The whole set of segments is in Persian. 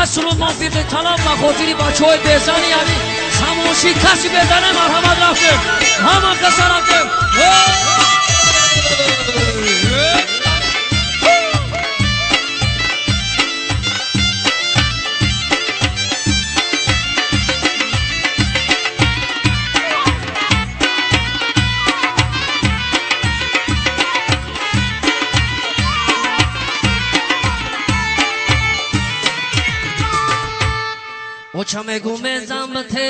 دست رو موفق طلب و خاطری بچه های بزنی یعنی خموشی کسی بزنه مرحمت رفته همه کسا رفته اوچا میں گھومے زام تھے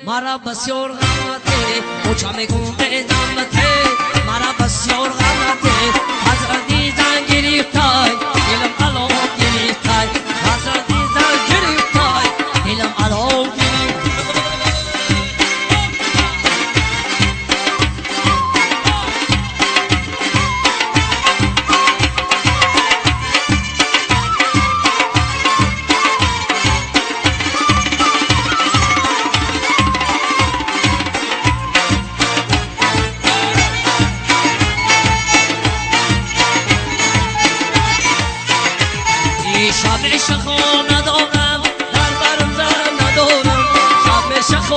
مارا بسیور غم تھے اوچا میں گھومے زام تھے مارا بسیور غم تھے حضرتی زان گریفتای علم علو گریفتای حضرتی زان گریفتای علم علو شب عشق ندارم در برم زن ندارم شب عشق